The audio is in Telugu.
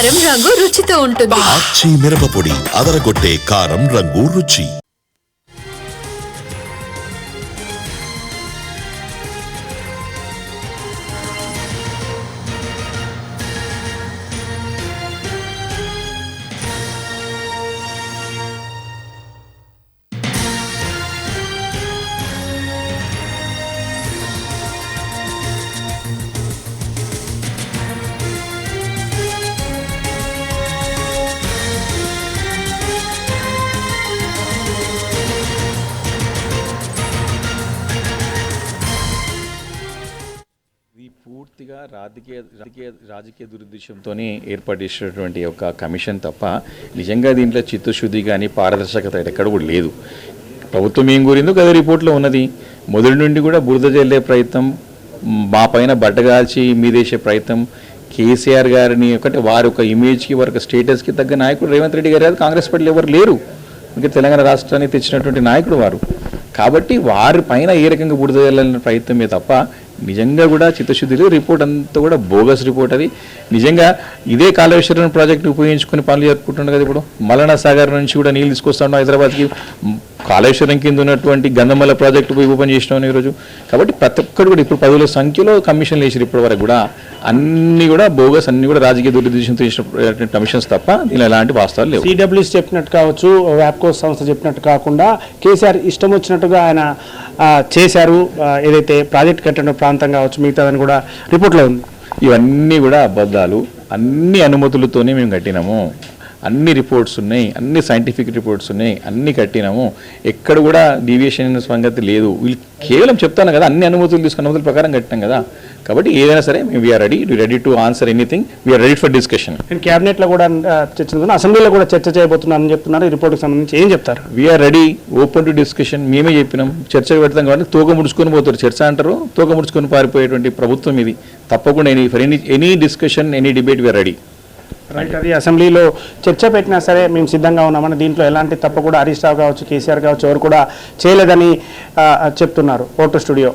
కారం రంగు రుచితో ఉంటుంది. ఆచి మిరపపొడి అదరగొట్టే కారం రంగు రుచి. పూర్తిగా రాజకీయ దురుద్దేశంతోనే ఏర్పాటు చేసినటువంటి ఒక కమిషన్ తప్ప నిజంగా దీంట్లో చిత్తశుద్ధి కానీ పారదర్శకత ఎక్కడ కూడా లేదు. ప్రభుత్వం ఏం కోరిందో గది రిపోర్ట్లో ఉన్నది. మొదటి నుండి కూడా బురద జల్లే ప్రయత్నం, మా పైన బట్టగాల్చి మీదేసే ప్రయత్నం, కేసీఆర్ గారిని ఒకటి వారి ఒక ఇమేజ్కి వారి స్టేటస్కి తగ్గ నాయకుడు రేవంత్ రెడ్డి గారు కాంగ్రెస్ పార్టీలో ఎవరు లేరు. ఇంకా తెలంగాణ రాష్ట్రాన్ని తెచ్చినటువంటి నాయకుడు వారు. కాబట్టి వారి పైన ఏ రకంగా బురద జల్లాలనే ప్రయత్నమే తప్ప నిజంగా కూడా చిత్తశుద్ధి లేదు. రిపోర్ట్ అంతా కూడా బోగస్ రిపోర్ట్. అది నిజంగా ఇదే కాళేశ్వరం ప్రాజెక్టు ఉపయోగించుకుని పనులు జరుపుకుంటున్నాం కదా. ఇప్పుడు మల్లన సాగర్ నుంచి కూడా నీళ్ళు తీసుకొస్తాం హైదరాబాద్కి. కాళేశ్వరం కింద ఉన్నటువంటి గంధమల్ల ప్రాజెక్టు ఓపెన్ చేసినాం ఈరోజు. కాబట్టి ప్రతి ఒక్కరు కూడా ఇప్పుడు 10,000 సంఖ్యలో కమిషన్లు వేసారు ఇప్పటి వరకు కూడా. అన్నీ కూడా బోగస్, అన్ని కూడా రాజకీయ దురుద్దేశంతో చేసిన కమిషన్స్ తప్ప దీనిలో ఎలాంటి వాస్తవాలు లేవు. సిడబ్ల్యూసీ చెప్పినట్టు కావచ్చు, వ్యాప్కో సంస్థ చెప్పినట్టు కాకుండా కేసీఆర్ ఇష్టం వచ్చినట్టుగా ఆయన చేశారు. ఏదైతే ప్రాజెక్ట్ కట్టిన ప్రాంతం కావచ్చు మిగతాదని కూడా రిపోర్ట్లో ఉంది. ఇవన్నీ కూడా అబద్ధాలు. అన్ని అనుమతులతోనే మేము కట్టినాము. అన్ని రిపోర్ట్స్ ఉన్నాయి, అన్ని సైంటిఫిక్ రిపోర్ట్స్ ఉన్నాయి, అన్ని కట్టినాము. ఎక్కడ కూడా డీవియేషన్ సంగతి లేదు. వీళ్ళు కేవలం చెప్తాను కదా, అన్ని అనుమతులు తీసుకున్న అనుమతుల ప్రకారం కట్టినాం కదా. కాబట్టి ఏదైనా సరే మేము we're ready to answer anything. We're ready for discussion. క్యాబినెట్లో కూడా చర్చ, అసెంబ్లీలో కూడా చర్చ చేయబోతున్నారని చెప్తున్నారు. ఈ రిపోర్ట్కి సంబంధించి ఏం చెప్తారు? We're ready, open to discussion. మేమే చెప్పినాం చర్చ పెడతాం కాబట్టి తోక ముడుచుకొని పోతారు. చర్చ అంటారు, తోక ముడుచుకొని పారిపోయేటువంటి ప్రభుత్వం ఇది. తప్పకుండా any discussion, any debate we're ready. Right. అది అసెంబ్లీలో చర్చ పెట్టినా సరే మేము సిద్ధంగా ఉన్నామని, దీంట్లో ఎలాంటి తప్ప కూడా హరీష్ రావు కావచ్చు, కేసీఆర్ కావచ్చు ఎవరు కూడా చేయలేదని చెప్తున్నారు. Photo studio.